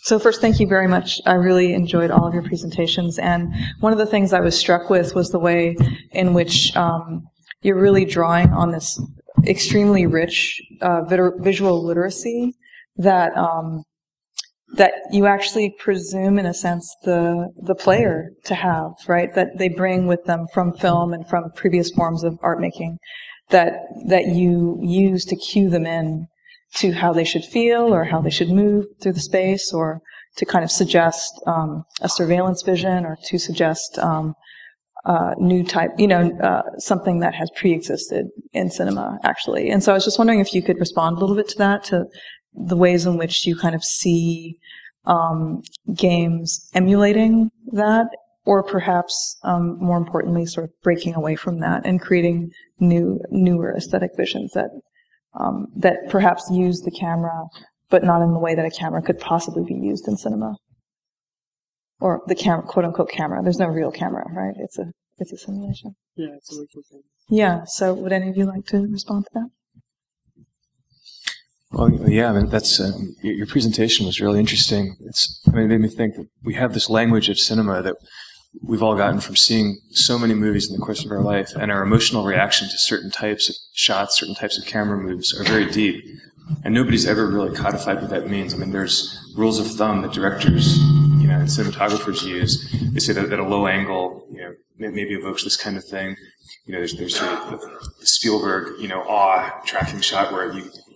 So first, thank you very much. I really enjoyed all of your presentations, and one of the things I was struck with was the way in which you're really drawing on this extremely rich visual literacy that that you actually presume, in a sense, the player to have, right? That they bring with them from film and from previous forms of art making, that you use to cue them in to how they should feel or how they should move through the space, or to kind of suggest a surveillance vision, or to suggest new type, something that has pre-existed in cinema, actually. And so I was just wondering if you could respond a little bit to that, to the ways in which you kind of see games emulating that, or perhaps more importantly, sort of breaking away from that and creating newer aesthetic visions that perhaps use the camera, but not in the way that a camera could possibly be used in cinema. Or the camera, quote unquote camera. There's no real camera, right? It's a simulation. Yeah, it's a virtual camera. Yeah. So would any of you like to respond to that? Well, yeah, I mean, that's your presentation was really interesting. It made me think that we have this language of cinema that we've all gotten from seeing so many movies in the course of our life, and our emotional reaction to certain types of shots, certain types of camera moves are very deep. And nobody's ever really codified what that means. I mean, there's rules of thumb that directors, and cinematographers use. They say that a low angle, maybe evokes this kind of thing. There's sort of the Spielberg, awe tracking shot where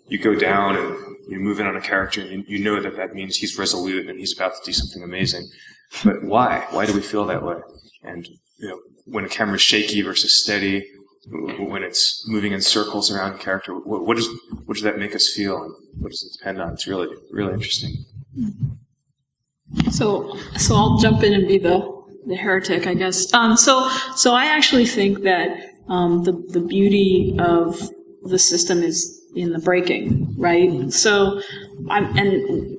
you go down and you move in on a character, and you know that means he's resolute and he's about to do something amazing. But why? Why do we feel that way? And when a camera's shaky versus steady, when it's moving in circles around a character, what does that make us feel, and what does it depend on? It's really, really interesting. So I'll jump in and be the heretic, I guess. So I actually think that the beauty of the system is in the breaking, right? So and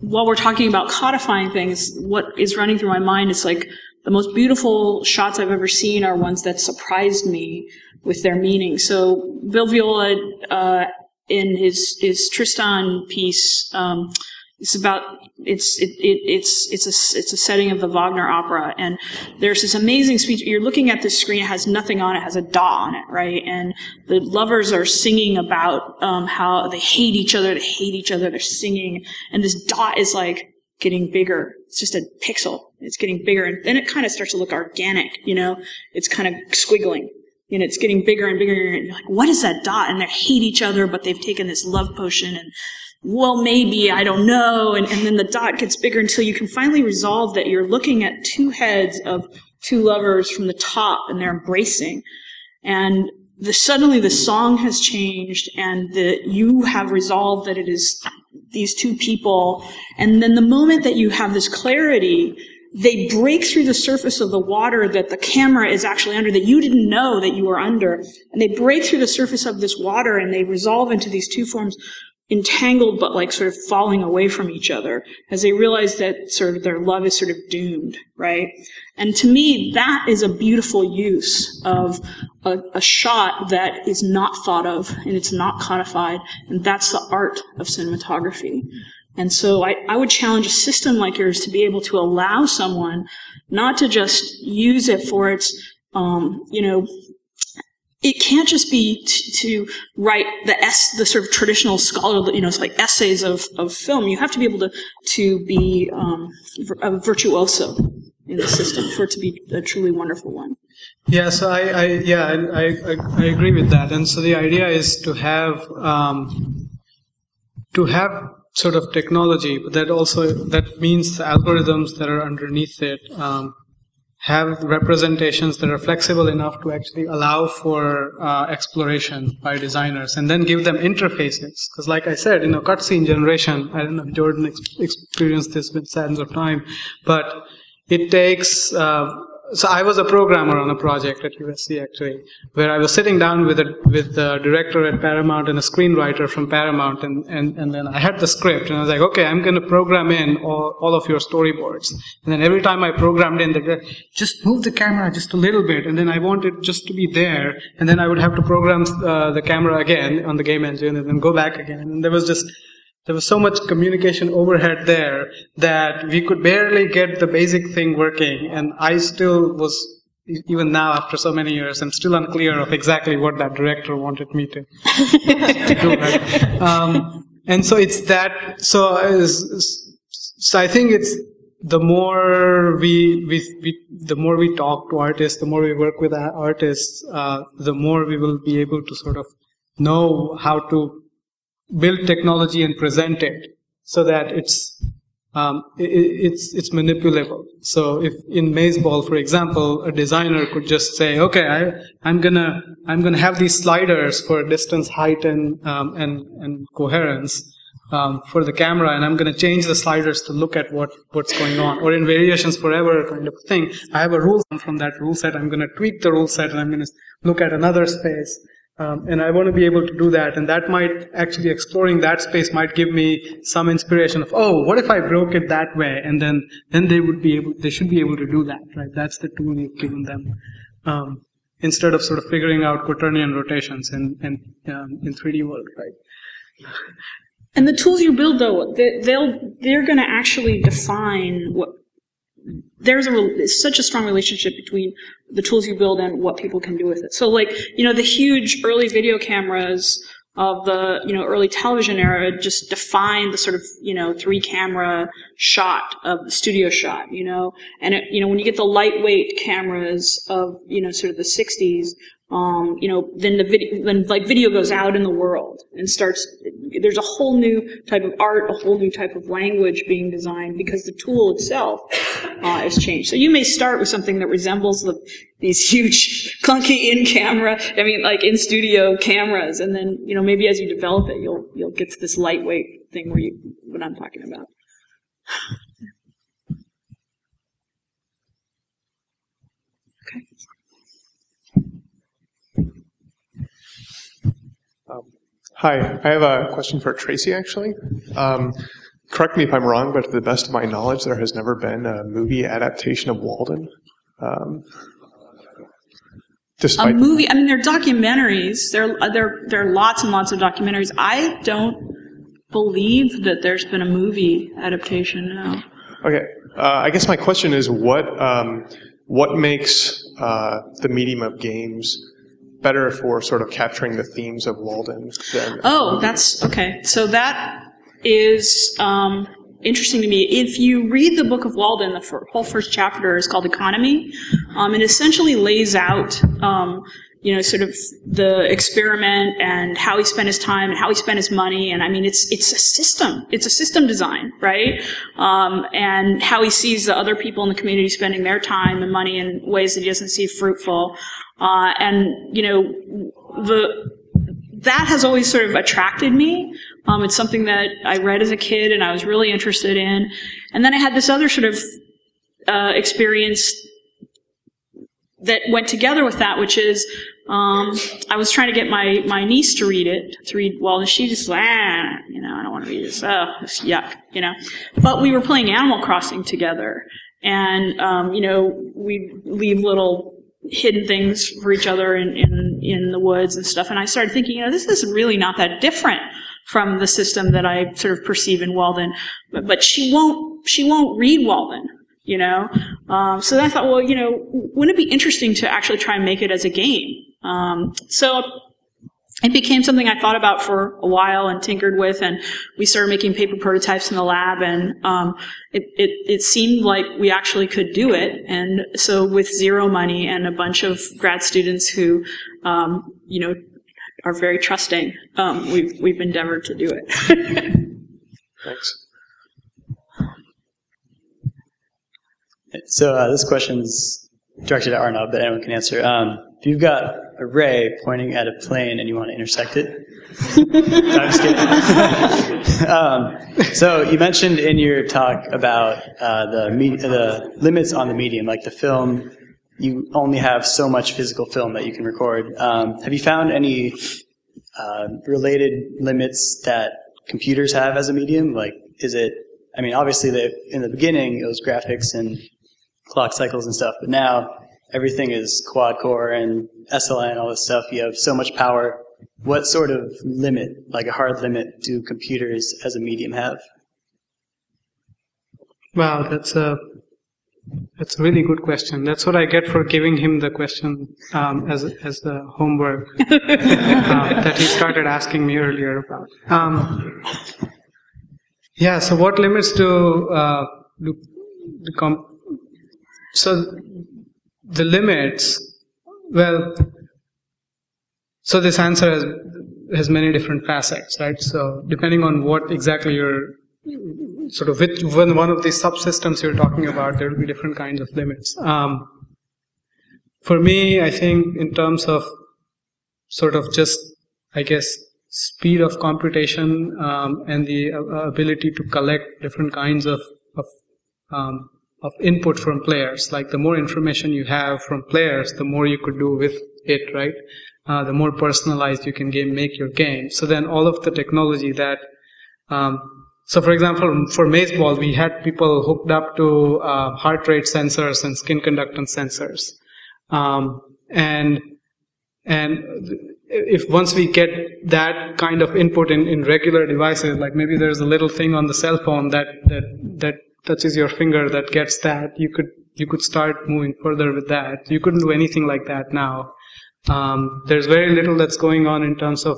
while we're talking about codifying things, what is running through my mind is like the most beautiful shots I've ever seen are ones that surprised me with their meaning. So Bill Viola, in his Tristan piece, it's a setting of the Wagner opera, and there's this amazing speech. You're looking at this screen, it has nothing on it, has a dot on it, right? And the lovers are singing about how they hate each other, they're singing, and this dot is like getting bigger. It's just a pixel. It's getting bigger, and then it kind of starts to look organic, It's kind of squiggling. It's getting bigger and bigger, and you're like, what is that dot? And they hate each other, but they've taken this love potion, and well, maybe, I don't know, and then the dot gets bigger until you can finally resolve that you're looking at two heads of two lovers from the top, and they're embracing. And suddenly the song has changed, and you have resolved that it is these two people. And then the moment that you have this clarity, they break through the surface of the water that the camera is actually under, that you didn't know that you were under. And they break through the surface of this water, and they resolve into these two forms, entangled but like sort of falling away from each other, as they realize that sort of their love is sort of doomed, right? And to me, that is a beautiful use of a shot that is not thought of, and it's not codified, and that's the art of cinematography. And so I would challenge a system like yours to be able to allow someone not to just use it for its, it can't just be to write the sort of traditional scholarly, it's like essays of film. You have to be able to be a virtuoso in the system for it to be a truly wonderful one. Yeah, so I agree with that. And so the idea is to have sort of technology, but that means the algorithms that are underneath it have representations that are flexible enough to actually allow for exploration by designers, and then give them interfaces. Because like I said, cutscene generation, I don't know if Jordan experienced this with Sands of Time, but it takes so I was a programmer on a project at USC actually, where I was sitting down with the director at Paramount and a screenwriter from Paramount, and then I had the script, and I was like, okay, I'm going to program in all of your storyboards. And then every time I programmed in, just move the camera just a little bit, and then I want it just to be there, and then I would have to program the camera again on the game engine, and then go back again. And there was just there was so much communication overhead there that we could barely get the basic thing working, and I still was, even now after so many years, I'm still unclear of exactly what that director wanted me to do. Right? And so it's that. So I think it's the more the more we talk to artists, the more we work with artists, the more we will be able to sort of know how to build technology and present it so that it's manipulable. So if in Mazeball, for example, a designer could just say, okay, I'm gonna have these sliders for distance, height, and coherence for the camera, and I'm gonna change the sliders to look at what's going on. Or in Variations Forever kind of thing, I have a rule from that rule set. I'm gonna tweak the rule set, and I'm gonna look at another space. And I want to be able to do that, and that might actually, exploring that space might give me some inspiration of, oh, what if I broke it that way, and then they should be able to do that, right? That's the tool you've given them, instead of sort of figuring out quaternion rotations in 3D world, right? And the tools you build, though, they're going to actually define what. There's such a strong relationship between the tools you build and what people can do with it. So, like, the huge early video cameras of the, early television era just defined the sort of, 3-camera shot of the studio shot, and when you get the lightweight cameras of, sort of the 60s, then video goes out in the world and there's a whole new type of art, a whole new type of language being designed because the tool itself has changed. So you may start with something that resembles these huge, clunky in-studio cameras, and then, maybe as you develop it, you'll get to this lightweight thing what I'm talking about. Okay. Hi, I have a question for Tracy, actually. Correct me if I'm wrong, but to the best of my knowledge, there has never been a movie adaptation of Walden. A movie? I mean, there are documentaries. There are lots and lots of documentaries. I don't believe that there's been a movie adaptation, no. Okay. I guess my question is, what makes the medium of games better for sort of capturing the themes of Walden than... Oh, that's... Okay. So that is interesting to me. If you read the Book of Walden, the whole first chapter is called Economy. It essentially lays out, sort of the experiment and how he spent his time and how he spent his money. And I mean, it's a system. It's a system design, right? And how he sees the other people in the community spending their time and money in ways that he doesn't see fruitful. That has always sort of attracted me. It's something that I read as a kid and I was really interested in. And then I had this other sort of experience that went together with that, which is I was trying to get my niece to read Walden. She just I don't want to read this. Oh, it's yuck, But we were playing Animal Crossing together, and we leave little hidden things for each other in the woods and stuff. And I started thinking, this is really not that different from the system that I sort of perceive in Walden. But she won't read Walden, So then I thought, well, wouldn't it be interesting to actually try and make it as a game? So it became something I thought about for a while and tinkered with, and we started making paper prototypes in the lab, and it seemed like we actually could do it. And so with zero money and a bunch of grad students who, are very trusting, we've endeavored to do it. Thanks. So this question is directed at Arnav, but anyone can answer. If you've got a ray pointing at a plane and you want to intersect it, no, I'm just kidding. So you mentioned in your talk about the limits on the medium, like the film. You only have so much physical film that you can record. Have you found any related limits that computers have as a medium? Like, is it? I mean, obviously, in the beginning it was graphics and clock cycles and stuff, but now everything is quad core and SLI and all this stuff. You have so much power what sort of limit, like a hard limit, do computers as a medium have? Wow, that's a really good question. That's what I get for giving him the question as the homework that he started asking me earlier about. Yeah. So what limits so the limits? Well, so this answer has many different facets, right? So depending on what exactly you're sort of which one of these subsystems you're talking about, there will be different kinds of limits. For me, I think in terms of sort of just, I guess, speed of computation and the ability to collect different kinds of input from players. Like the more information you have from players, the more you could do with it, right? The more personalized you can make your game. So then all of the technology that so for example, for Mazeball, we had people hooked up to heart rate sensors and skin conductance sensors. And if once we get that kind of input in regular devices, like maybe there's a little thing on the cell phone that touches your finger that gets that, you could start moving further with that. You couldn't do anything like that now. There's very little that's going on in terms of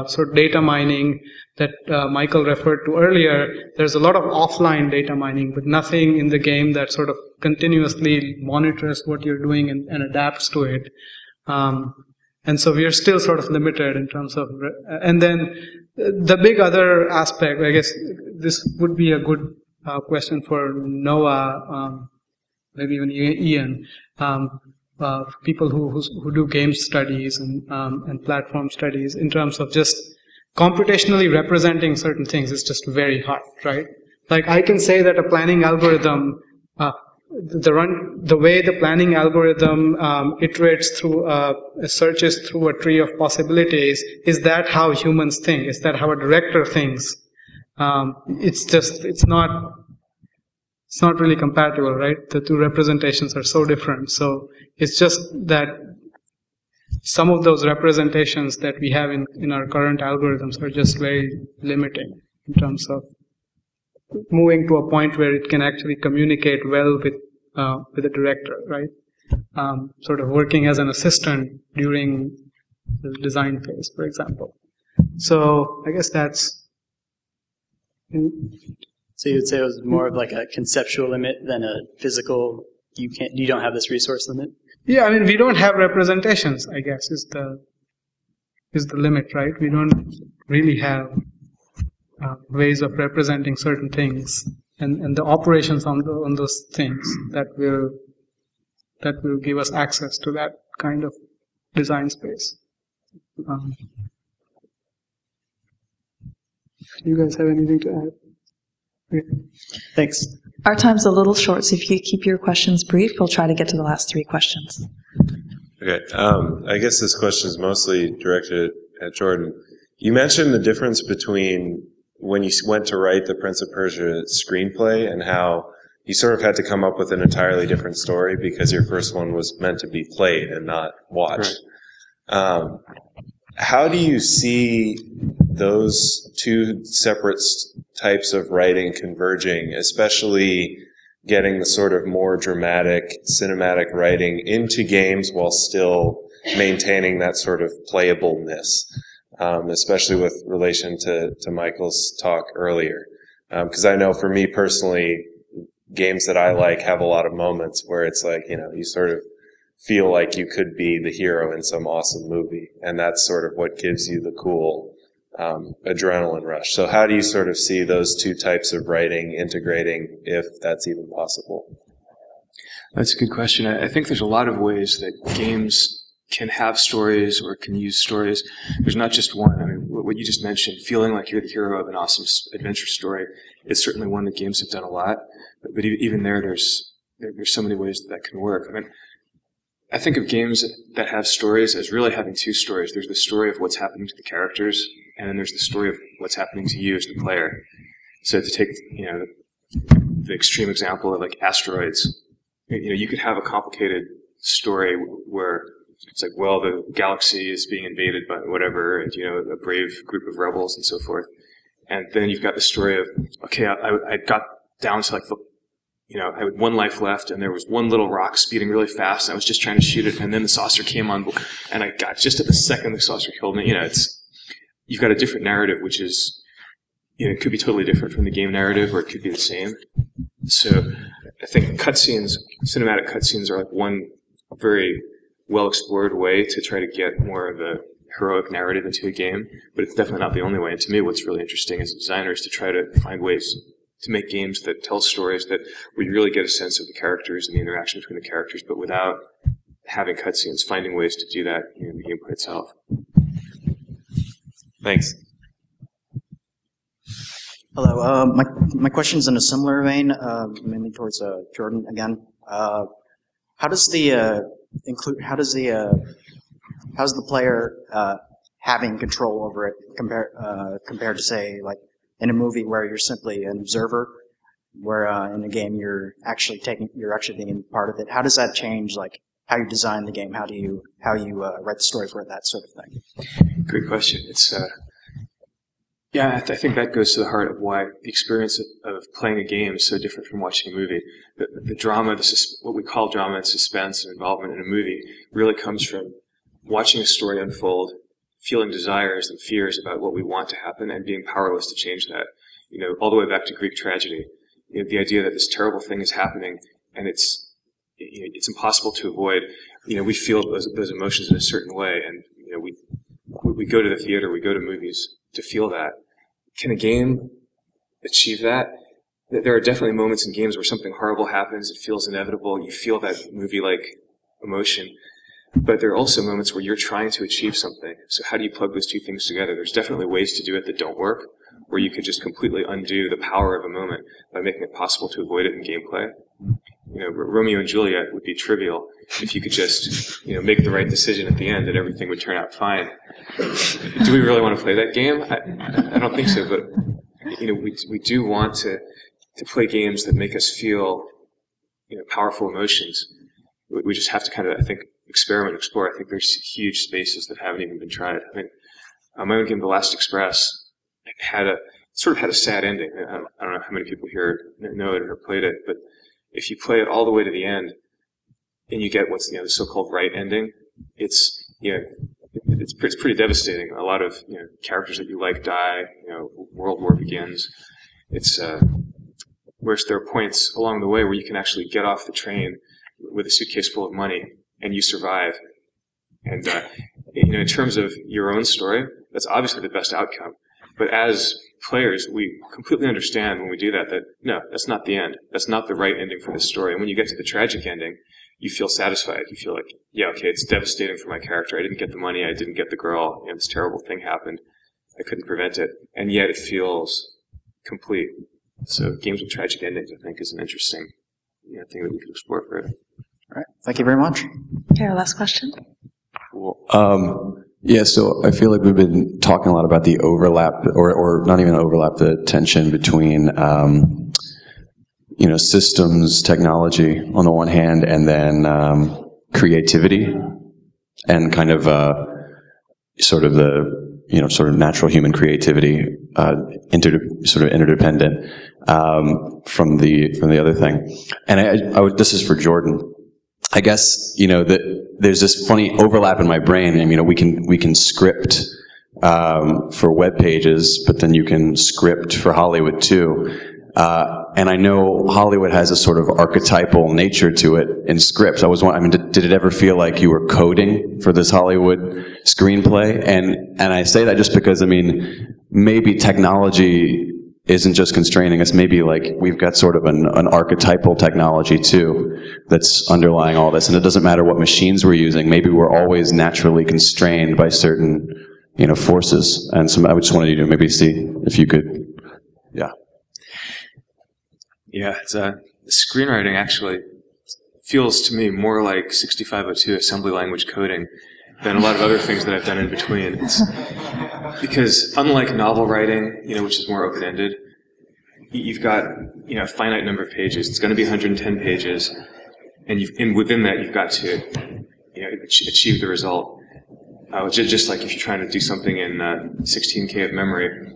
sort of data mining that Michael referred to earlier. There's a lot of offline data mining, but nothing in the game that sort of continuously monitors what you're doing and adapts to it. And so we are still sort of limited in terms of, and then the big other aspect, I guess this would be a good question for Noah, maybe even Ian, people who do game studies and platform studies, in terms of just computationally representing certain things is just very hard, right? Like I can say that a planning algorithm, the way the planning algorithm iterates through, searches through a tree of possibilities, is that how humans think? Is that how a director thinks? It's not really compatible, right? The two representations are so different. So it's just that some of those representations that we have in our current algorithms are just very limiting in terms of moving to a point where it can actually communicate well with a director, right? Sort of working as an assistant during the design phase, for example. So I guess that's. So you would say it was more of like a conceptual limit than a physical. You don't have this resource limit. Yeah, I mean we don't have representations, I guess is the limit, right? We don't really have ways of representing certain things and the operations on those things that will give us access to that kind of design space. Do you guys have anything to add? Okay. Thanks. Our time's a little short, so if you keep your questions brief, we'll try to get to the last 3 questions. Okay. I guess this question is mostly directed at Jordan. You mentioned the difference between when you went to write the Prince of Persia screenplay and how you sort of had to come up with an entirely different story because your first one was meant to be played and not watched. Right. How do you see those two separate types of writing converging, especially getting the sort of more dramatic, cinematic writing into games while still maintaining that sort of playableness, especially with relation to Michael's talk earlier? Because I know for me personally, games that I like have a lot of moments where it's like, you sort of feel like you could be the hero in some awesome movie, and that's sort of what gives you the cool adrenaline rush. So how do you sort of see those two types of writing integrating, if that's even possible? That's a good question. I think there's a lot of ways that games can have stories or can use stories. There's not just one. I mean, what you just mentioned, feeling like you're the hero of an awesome adventure story, is certainly one that games have done a lot. But even there's so many ways that can work. I mean, I think of games that have stories as really having two stories. There's the story of what's happening to the characters, and then there's the story of what's happening to you as the player. So to take, the extreme example of like asteroids, you could have a complicated story where it's like, well, the galaxy is being invaded by whatever, and a brave group of rebels and so forth. And then you've got the story of, okay, I got down to like I had one life left, and there was one little rock speeding really fast, and I was just trying to shoot it, and then the saucer came on, and I got just at the second the saucer killed me. You've got a different narrative, which is, it could be totally different from the game narrative, or it could be the same. So I think cinematic cutscenes are like one very well-explored way to try to get more of a heroic narrative into a game, but it's definitely not the only way. And to me, what's really interesting as a designer is to try to find ways to make games that tell stories where you really get a sense of the characters and the interaction between the characters, but without having cutscenes, finding ways to do that in the gameplay itself. Thanks. Hello. My question's in a similar vein, mainly towards Jordan again. How does the player having control over it compared to, say, like in a movie where you're simply an observer, where in a game you're actually being part of it? How does that change, like, how you design the game? How you write the story for it, that sort of thing? Great question. I think that goes to the heart of why the experience of playing a game is so different from watching a movie. The drama, what we call drama and suspense and involvement in a movie, really comes from watching a story unfold, feeling desires and fears about what we want to happen, and being powerless to change that. All the way back to Greek tragedy, the idea that this terrible thing is happening and it's impossible to avoid. We feel those emotions in a certain way, and we go to the theater, we go to movies to feel that. Can a game achieve that? There are definitely moments in games where something horrible happens, it feels inevitable, you feel that movie-like emotion. But there are also moments where you're trying to achieve something. So how do you plug those two things together? There's definitely ways to do it that don't work, where you could just completely undo the power of a moment by making it possible to avoid it in gameplay. Romeo and Juliet would be trivial if you could just, make the right decision at the end and everything would turn out fine. Do we really want to play that game? I don't think so, but, we do want to play games that make us feel, powerful emotions. We just have to kind of, I think, experiment and explore. I think there's huge spaces that haven't even been tried. My own game, The Last Express, had a sad ending. I don't know how many people here know it or played it, but if you play it all the way to the end and you get what's the so-called right ending, it's pretty devastating. A lot of characters that you like die. World war begins. Whereas there are points along the way where you can actually get off the train with a suitcase full of money and you survive. And in terms of your own story, that's obviously the best outcome. But as players, we completely understand when we do that no, that's not the end. That's not the right ending for this story. And when you get to the tragic ending, you feel satisfied. You feel like, yeah, okay, it's devastating for my character. I didn't get the money. I didn't get the girl. This terrible thing happened. I couldn't prevent it. And yet it feels complete. So games with tragic endings, I think, is an interesting thing that we could explore further. All right. Thank you very much. Okay, our last question. Cool. So I feel like we've been talking a lot about the overlap, or not even overlap, the tension between, systems, technology on the one hand, and then creativity, and kind of sort of natural human creativity, interdependent from the other thing. And this is for Jordan. I guess, that there's this funny overlap in my brain. We can script for web pages, but then you can script for Hollywood too. And I know Hollywood has a sort of archetypal nature to it in scripts. I was wondering, did it ever feel like you were coding for this Hollywood screenplay? And I say that just because, maybe technology isn't just constraining us. Maybe like we've got sort of an archetypal technology too that's underlying all this, and it doesn't matter what machines we're using. Maybe we're always naturally constrained by certain forces. And so I just wanted you to maybe see if you could, it's the screenwriting actually feels to me more like 6502 assembly language coding than a lot of other things that I've done in between. It's because unlike novel writing, which is more open-ended, you've got a finite number of pages. It's going to be 110 pages, and within that you've got to achieve the result. Just like if you're trying to do something in 16K of memory,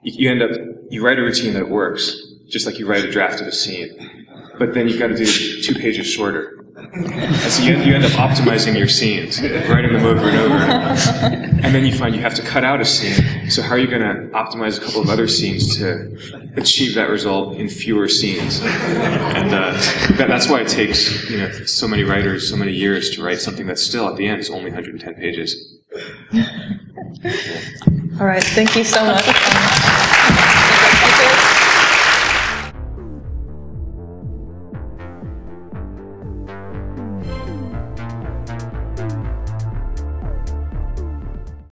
you write a routine that works, just like you write a draft of a scene, but then you've got to do 2 pages shorter. And so you end up optimizing your scenes, writing them over and over. And then you find you have to cut out a scene. So how are you going to optimize a couple of other scenes to achieve that result in fewer scenes? And that's why it takes so many writers so many years to write something that still at the end is only 110 pages. All right, thank you so much.